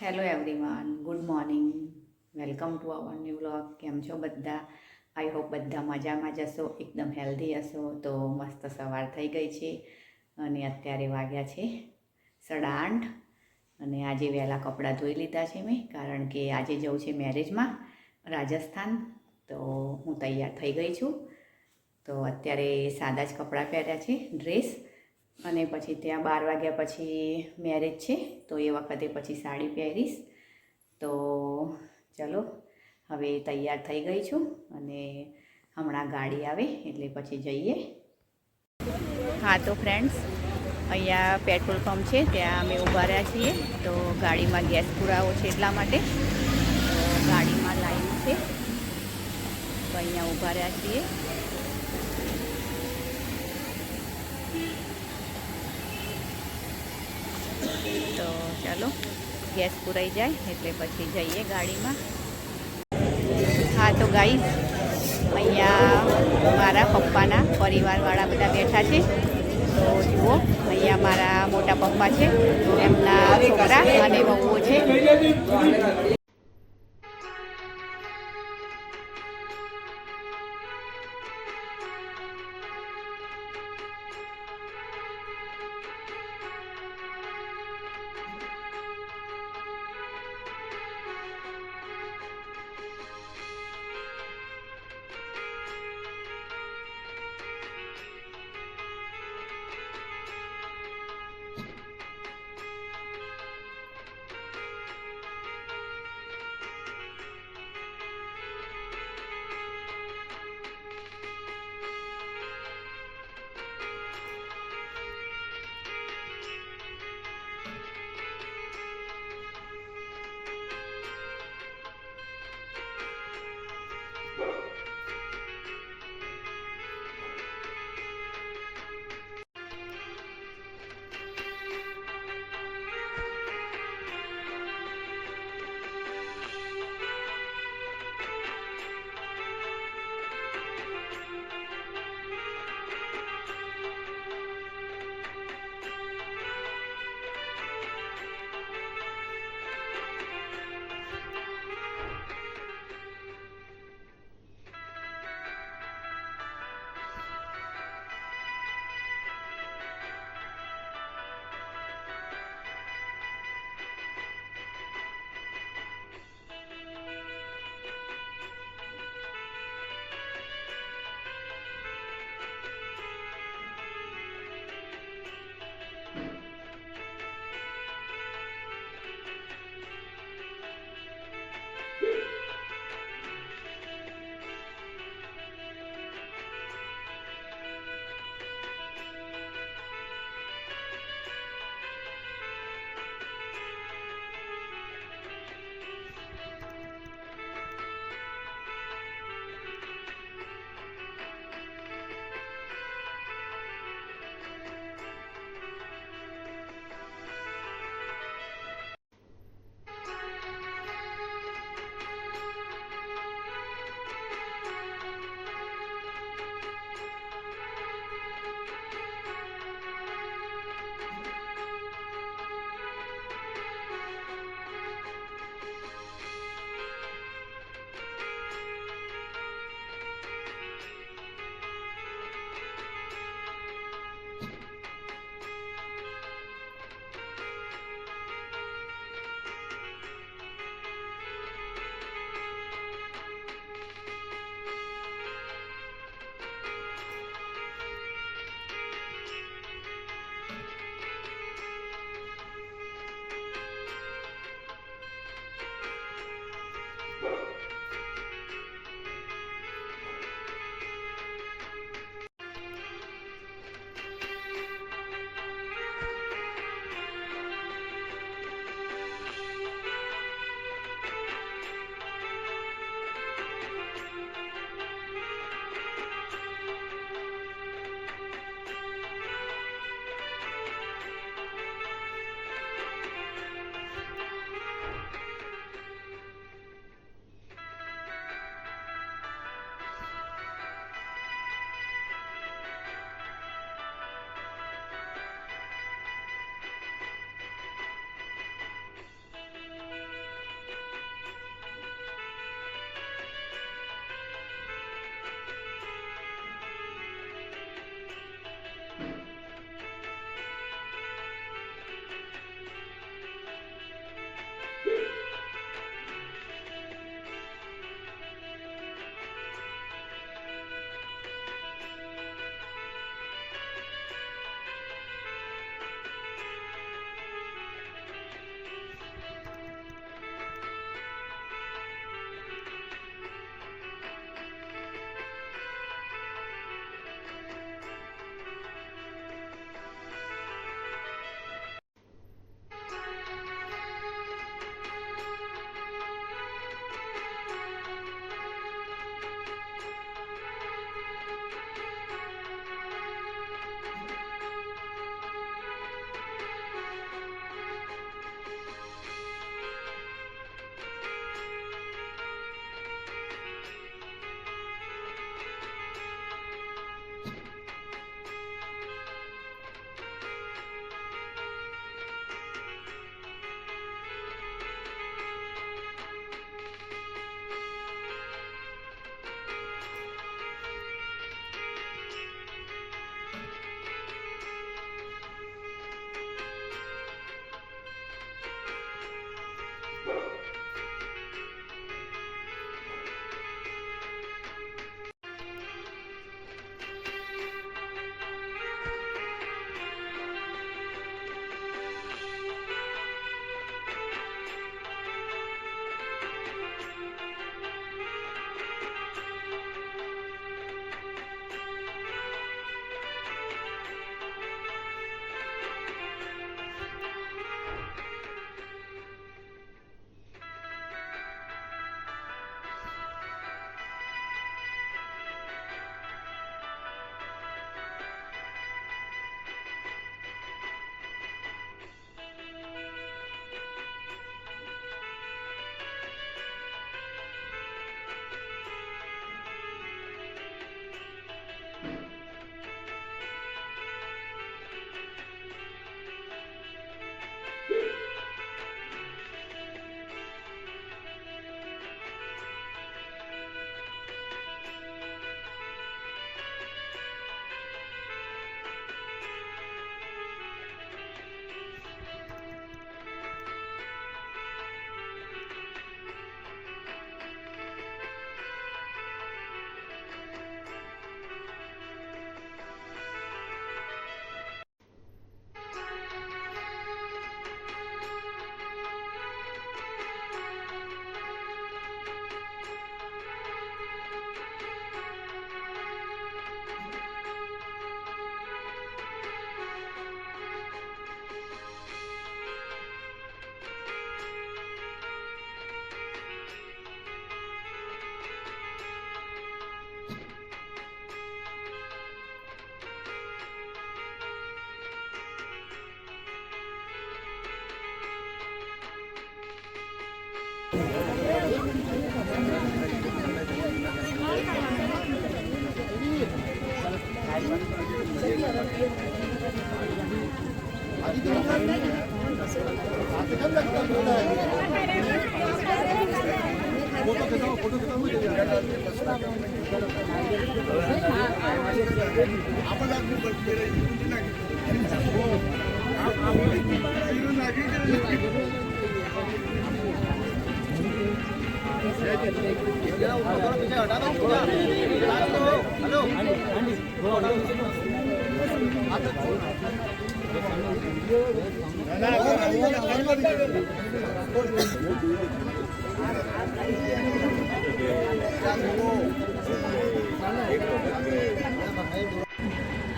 Hello everyone, good morning. Welcome to our new vlog. કેમ છો બધા? આઈ હોપ બધા મજામાં જશો, એકદમ હેલ્ધી હશો. તો મસ્ત સવાર થઈ ગઈ છે અને અત્યારે વાગ્યા છે 8:30. અને આજે વહેલા કપડાં ધોઈ લીધા છે મેં, કારણ કે આજે જવું છે મેરેજમાં રાજસ્થાન. તો હું તૈયાર થઈ ગઈ છું. તો અત્યારે સાદા જ કપડાં પહેર્યા છે, ડ્રેસ. અને પછી ત્યાં 12 વાગ્યા પછી મેરેજ છે, તો એ વખતે પછી સાડી પહેરીશ. તો ચલો, હવે તૈયાર થઈ ગઈ છું અને હમણાં ગાડી આવે એટલે પછી જઈએ. હા તો ફ્રેન્ડ્સ, અહીંયા પેટ્રોલ પંપ છે, ત્યાં અમે ઊભા રહ્યા છીએ. તો ગાડીમાં ગેસ પુરાવો છે એટલા માટે. તો ગાડીમાં લાઈન છે, તો અહીંયા ઊભા રહ્યા છીએ. તો ચાલો, ગેસ પુરાઈ જાય એટલે પછી જઈએ ગાડીમાં. હા તો ગાઈસ, અહીંયા મારા પપ્પાના પરિવારવાળા બધા બેઠા છે. તો જુઓ, અહીંયા મારા મોટા પપ્પા છે, એમના છોકરા અને વહુઓ છે.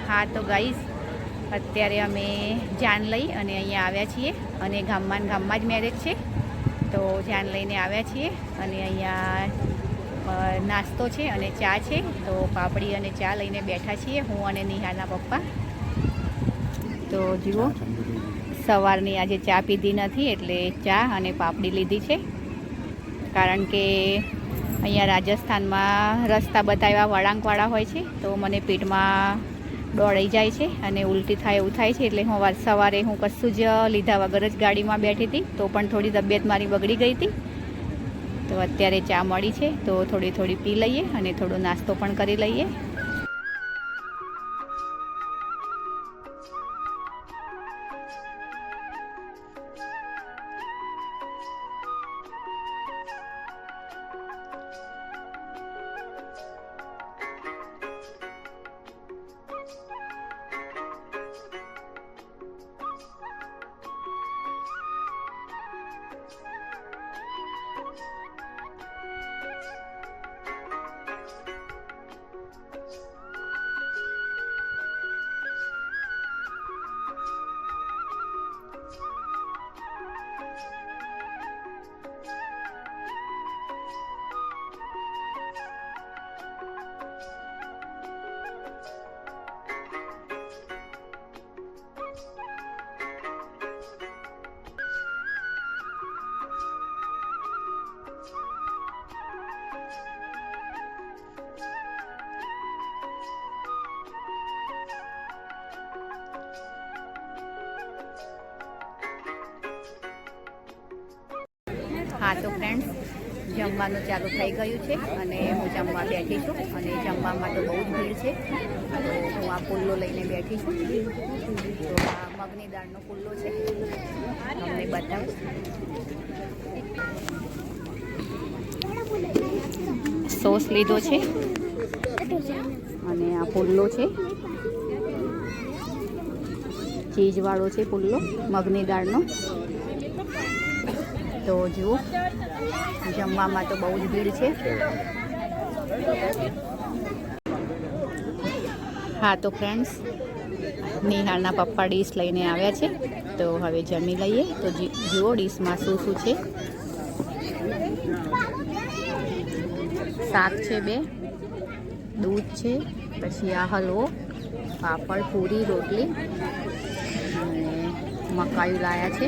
હા તો ગાઈસ, અત્યારે અમે જાન લઈ અને અહીંયા આવ્યા છીએ અને ગામમાં જ મેરેજ છે, તો જાન લઈને આવ્યા છીએ અને અહીંયા નાસ્તો છે અને ચા છે, તો પાપડી અને ચા લઈને બેઠા છીએ હું અને નિહાના પપ્પા. તો જુઓ, સવારની આજે ચા પીધી નથી એટલે ચા અને પાપડી લીધી છે, કારણ કે અહીંયા રાજસ્થાનમાં રસ્તા બધા એવા વળાંકવાળા હોય છે, તો મને પેટમાં દોડાઈ જાય છે અને ઉલટી થાય એવું થાય છે, એટલે સવારે હું કશું જ લીધા વગર જ ગાડીમાં બેઠી હતી, તો પણ થોડી તબિયત મારી બગડી ગઈ હતી. તો અત્યારે ચા મળી છે તો થોડી પી લઈએ અને થોડો નાસ્તો પણ કરી લઈએ. હા તો ફ્રેન્ડ્સ, જમવાનું ચાલુ થઈ ગયું છે અને હું જમવા બેઠી છું અને જમવામાં તો બહુ જ ભીડ છે, તો હું આ પુલ્લો લઈને બેઠી છું. તો આ મગની દાળનો પુલ્લો છે, તમને બતાવું. સોસ લીધો છે અને આ પુલ્લો છે, ચીઝવાળો છે પુલ્લો મગની દાળનો. તો જુઓ, જમવામાં તો બહુ જ ભીડ છે. હા તો ફ્રેન્ડ્સ, નિહાળના પપ્પા ડીશ લઈને આવ્યા છે, તો હવે જમી લઈએ. તો જુઓ ડીશમાં શું શું છે. શાક છે 2, દૂધ છે, પછી આ હલવો, પાપડ, પૂરી, રોટલી અને મકાઈ લાયા છે.